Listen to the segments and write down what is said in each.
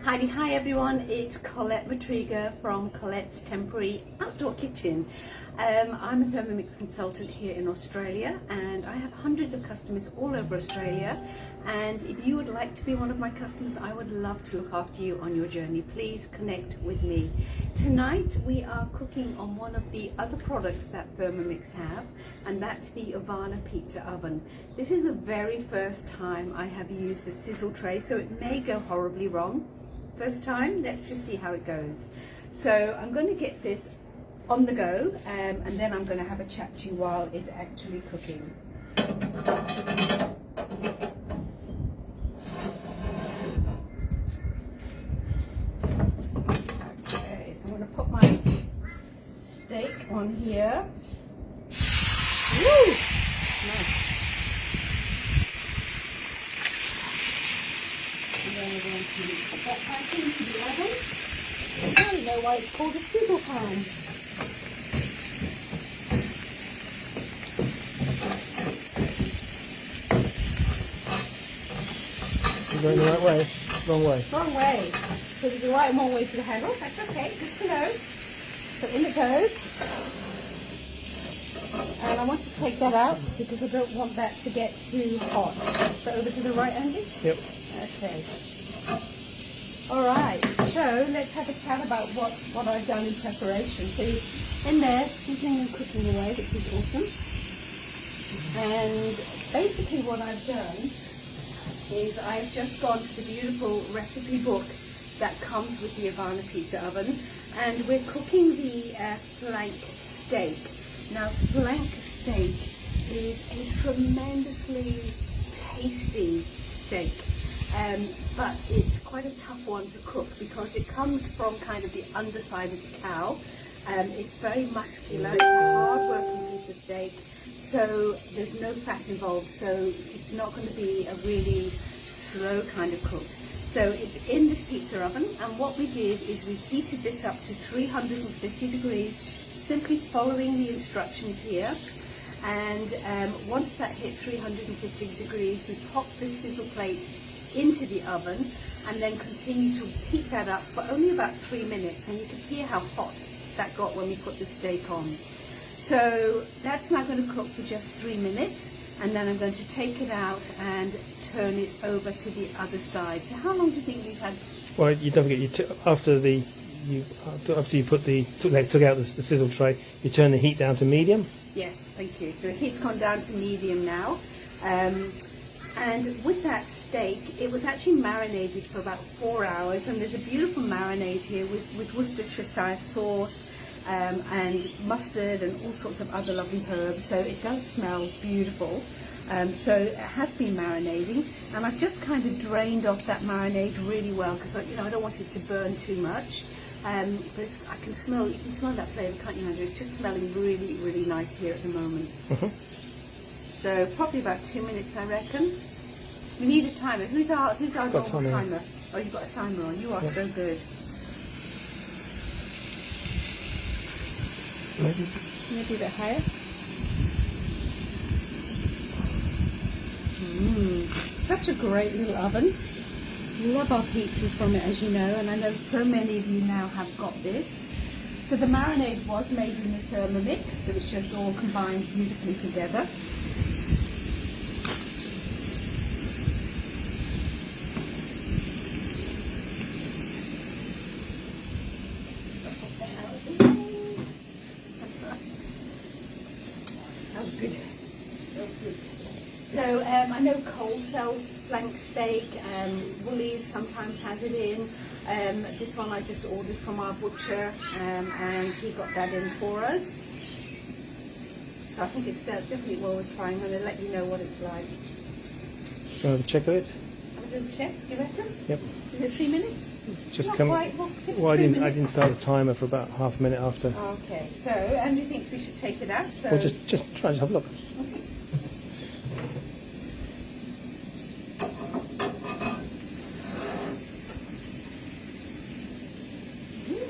Hi everyone, it's Collette Mitrega from Colette's Temporary Outdoor Kitchen. I'm a Thermomix consultant here in Australia and I have hundreds of customers all over Australia, and if you would like to be one of my customers, I would love to look after you on your journey. Please connect with me. Tonight we are cooking on one of the other products that Thermomix have, and that's the Ovana pizza oven. This is the very first time I have used the Sizzle tray, so it may go horribly wrong. First time, let's just see how it goes. So I'm going to get this on the go, and then I'm going to have a chat to you while it's actually cooking. Okay, so I'm going to put my steak on here. Woo! Nice. And then we're going to put that back into the oven. I don't know why it's called a sizzle pan. You're going the right way? Wrong way? Wrong way. So there's a right and wrong way to the handle. That's okay, good to know. So in it goes. And I want to take that out because I don't want that to get too hot. So over to the right, Andy? Yep. Okay. Alright, so let's have a chat about what I've done in preparation. So in there, sizzling and cooking away, which is awesome. And basically what I've done is I've just gone to the beautiful recipe book that comes with the Ovana pizza oven, and we're cooking the flank steak. Now, flank steak is a tremendously tasty steak. But it's quite a tough one to cook because it comes from kind of the underside of the cow. It's very muscular, it's a hard working piece of steak, so there's no fat involved, so it's not going to be a really slow kind of cooked. So it's in this pizza oven, and what we did is we heated this up to 350 degrees, simply following the instructions here. And once that hit 350 degrees, we popped the sizzle plate into the oven and then continue to heat that up for only about 3 minutes, and you can hear how hot that got when we put the steak on. So that's now going to cook for just 3 minutes, and then I'm going to take it out and turn it over to the other side. So how long do you think we've had? Well, you don't forget, after you took out the sizzle tray, you turn the heat down to medium. Yes, thank you. So the heat's gone down to medium now. And with that steak, it was actually marinated for about 4 hours, and there's a beautiful marinade here with Worcestershire sauce and mustard and all sorts of other lovely herbs, so it does smell beautiful. So it has been marinating, and I've just kind of drained off that marinade really well because I don't want it to burn too much. But I can smell, you can smell that flavour, can't you, Andrew? It's just smelling really, really nice here at the moment. So probably about 2 minutes, I reckon. We need a timer. Who's our normal timer? Oh, you've got a timer on. You are so good. Maybe a bit higher. Such a great little oven. Love our pizzas from it, as you know, and I know so many of you now have got this. So the marinade was made in the Thermomix, so it's just all combined beautifully together. Smells good. Smells good. So I know Cole sells flank steak, Woolies sometimes has it in. This one I just ordered from our butcher, and he got that in for us. So I think it's definitely well worth trying. I'm going to let you know what it's like. Do you want to check it? Have a little check, do you reckon? Yep. Is it 3 minutes? Just Not come. quite. Well, I didn't start the timer for about half a minute after. Okay. So Andrew thinks we should take it out. So Well, just try and have a look. okay.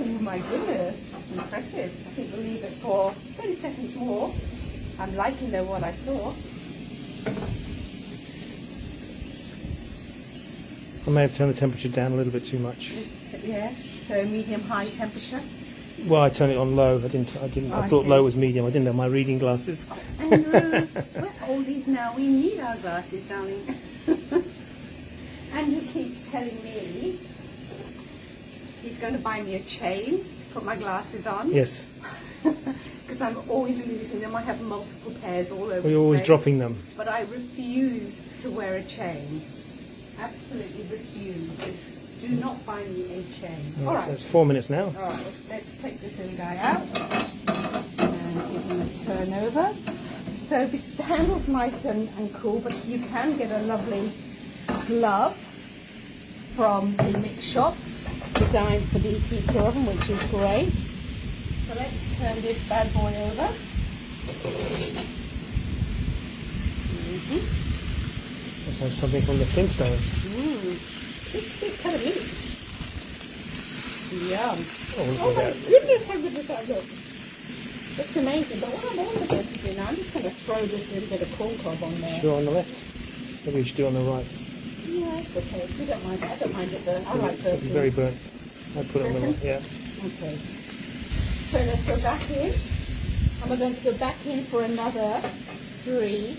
Oh my goodness, that's impressive. I think we'll leave it for 30 seconds more. I'm liking though what I saw. I may have turned the temperature down a little bit too much. Yeah, so medium-high temperature. Well, I turned it on low. I thought see. low was medium. I didn't have my reading glasses. Andrew, we're oldies now. We need our glasses, darling. Andrew keeps telling me he's going to buy me a chain to put my glasses on. Yes. Because I'm always losing them. I have multiple pairs all over. We're always the place. dropping them. But I refuse to wear a chain. Absolutely refuse. Do not buy me a chain. Right, All right. so it's 4 minutes now. All right, let's take this little guy out and give him a turn over. So the handle's nice and cool, but you can get a lovely glove from the mix shop designed for the pizza oven, which is great. So let's turn this bad boy over. That sounds something from the Flintstones. Big cut of meat. Yum. Oh, look Oh at my that. goodness, how good does that look? It's amazing. But what I'm also going to do now, I'm just going to throw this little bit of corn cob on there. Should do it on the left. Maybe we should do it on the right. Yeah, it's okay. You don't mind it. I don't mind it burnt. I like It's gonna be burnt. very burnt. I'd put it on the right. Yeah. Okay. So let's go back in. And we're going to go back in for another 3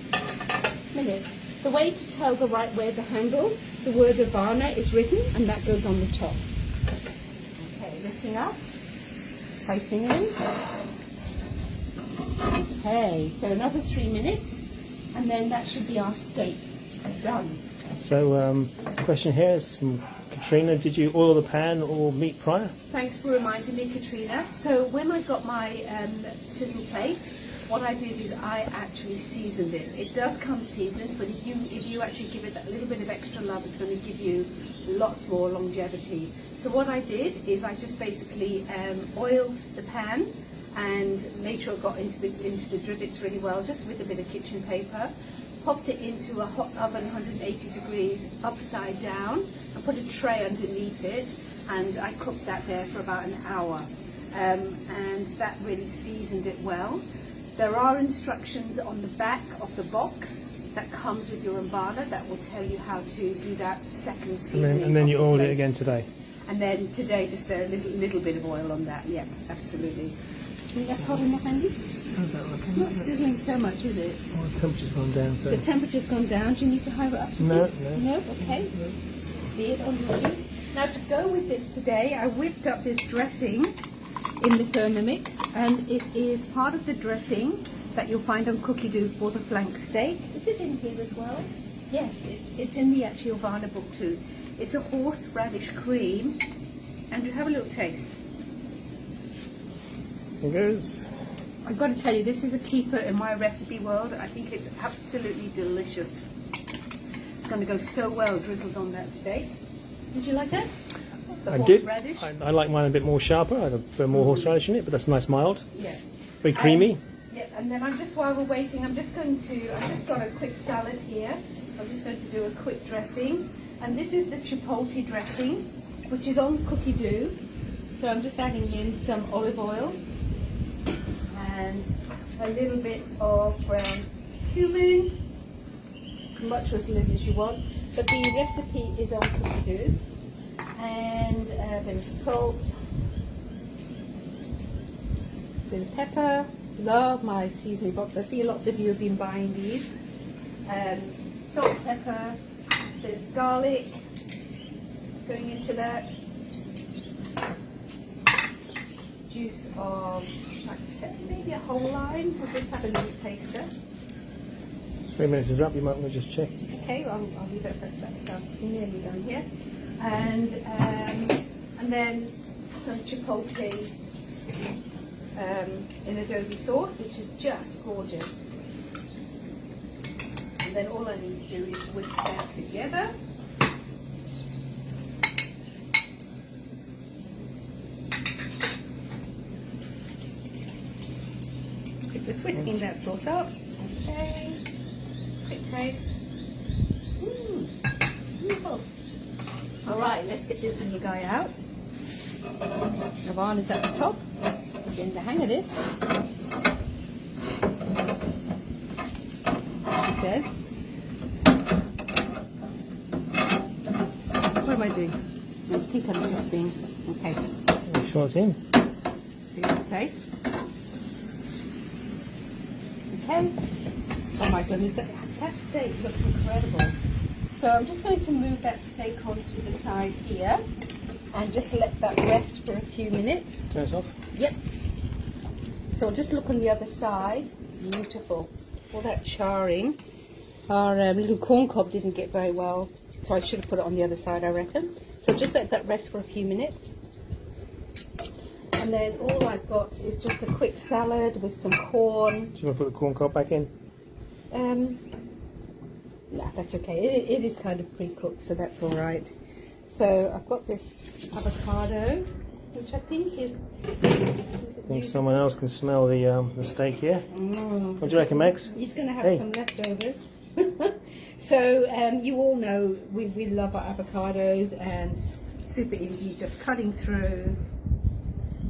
minutes. The way to tell the right way of the handle, the word Ovana is written, and that goes on the top. Okay, lifting up, placing in. Okay, so another 3 minutes, and then that should be our steak done. So, question here is from Katrina. Did you oil the pan or meat prior? Thanks for reminding me, Katrina. So when I got my sizzle plate, what I did is I actually seasoned it. It does come seasoned, but if you actually give it that little bit of extra love, it's going to give you lots more longevity. So what I did is I just basically oiled the pan and made sure it got into the drivets really well, just with a bit of kitchen paper. Popped it into a hot oven, 180 degrees, upside down, and put a tray underneath it, and I cooked that there for about an hour. And that really seasoned it well. There are instructions on the back of the box that comes with your Ovana that will tell you how to do that second seasoning. And then you of the oiled it plate. again today. And then today, just a little bit of oil on that. Yeah, absolutely. Think that's hot enough, Andy? How's that It's looking? not sizzling so much, is it? Oh, the temperature's gone down. So. The temperature's gone down. Do you need to higher it up? No. No? Okay. Be it on your ears. Now to go with this today, I whipped up this dressing in the Thermomix, and it is part of the dressing that you'll find on cookie dough for the flank steak. Is it in here as well? Yes, it's in the actual Ovana book too. It's a horseradish cream, and you have a little taste. Here goes. I've got to tell you, this is a keeper in my recipe world. I think it's absolutely delicious. It's going to go so well drizzled on that steak. Did you like that? The I did. horseradish? I like mine a bit more sharper. I prefer more horseradish in it, but that's nice mild. Yeah. Very creamy. Yeah, and then while we're waiting, I've just got a quick salad here. I'm just going to do a quick dressing. And this is the chipotle dressing, which is on cookie dough. So I'm just adding in some olive oil and a little bit of brown cumin, much as little as you want. But the recipe is on cookie dough. And a bit of salt, a bit of pepper. Love my seasoning box. I see lots of you have been buying these. Salt, pepper, a bit of garlic going into that. Juice of, like I said, maybe a whole lime. We'll just have a little taster. 3 minutes is up. You might want to just check. Okay, I'll leave it for a sec. So I'm nearly done here. And then some chipotle in adobe sauce, which is just gorgeous. And then all I need to do is whisk that together. Just whisking that sauce up. Okay. Quick taste. Beautiful. All right, let's get this little guy out. Ovana's at the top. We're getting the hang of this. He says. am I doing? I think I'm just being... Okay. I'm sure it's in. Being safe. Okay. Oh my goodness, that steak looks incredible. So I'm just going to move that steak onto the side here and just let that rest for a few minutes. Turn it off. Yep. So I'll just look on the other side. Beautiful. All that charring. Our little corn cob didn't get very well, so I should have put it on the other side, I reckon. So just let that rest for a few minutes. And then all I've got is just a quick salad with some corn. Do you want to put the corn cob back in? No, that's okay. It is kind of pre-cooked, so that's all right. So I've got this avocado, which I think is... I think someone else can smell the steak here. What do you reckon, Max? He's going to have some leftovers. So you all know we love our avocados, and super easy, just cutting through.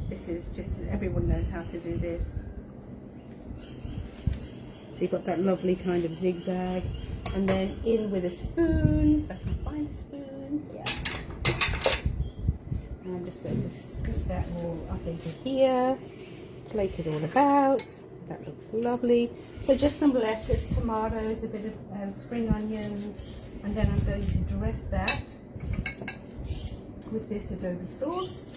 This is just, everyone knows how to do this. So you've got that lovely kind of zigzag, and then in with a spoon, if I can find a spoon, yeah. And I'm just going to scoop that all up into here, flake it all about. That looks lovely. So just some lettuce, tomatoes, a bit of spring onions, and then I'm going to dress that with this adobe sauce.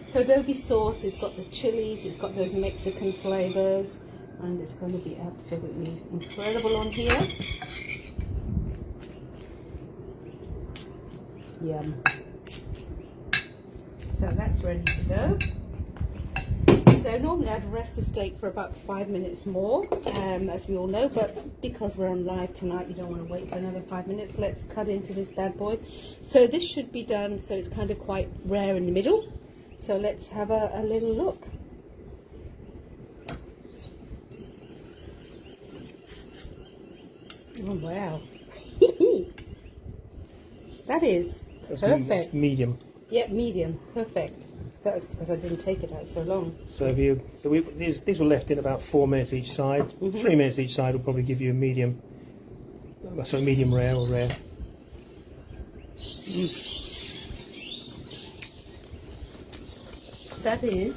So adobe sauce has got the chilies, it's got those Mexican flavors, and it's going to be absolutely incredible on here. Yum. So that's ready to go. So normally I'd rest the steak for about 5 minutes more, as we all know, but because we're on live tonight, you don't want to wait for another 5 minutes. Let's cut into this bad boy. So this should be done, so it's kind of quite rare in the middle. So let's have a little look. Oh wow. That's perfect. Medium. Yep, medium. Perfect. That was because I didn't take it out so long. So these were left in about 4 minutes each side. 3 minutes each side will probably give you a medium. So medium rare or rare. That is.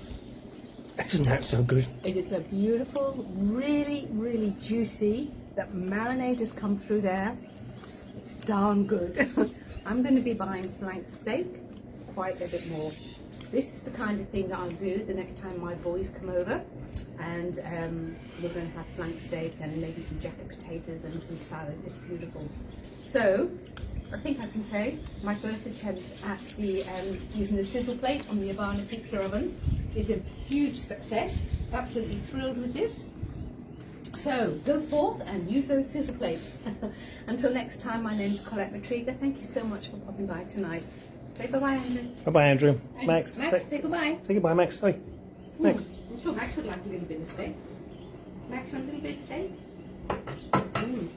Isn't that so good? It is a beautiful, really, really juicy. That marinade has come through there. It's darn good. I'm going to be buying flank steak quite a bit more. This is the kind of thing that I'll do the next time my boys come over, and we're going to have flank steak and maybe some jacket potatoes and some salad. It's beautiful. So I think I can say my first attempt at the using the sizzle plate on the Ovana pizza oven is a huge success. Absolutely thrilled with this. So go forth and use those sizzle plates. Until next time, my name is Collette Mitrega. Thank you so much for popping by tonight. Say bye-bye, Andrew. Bye-bye, Andrew. Max. Max, say goodbye. Say goodbye, Max. Oi. Max. I'm sure Max would like a little bit of steak. Max, want a little bit of steak?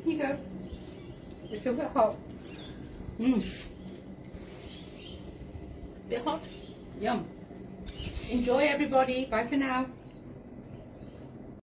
Here you go. It's a bit hot. Bit hot? Yum. Enjoy, everybody. Bye for now.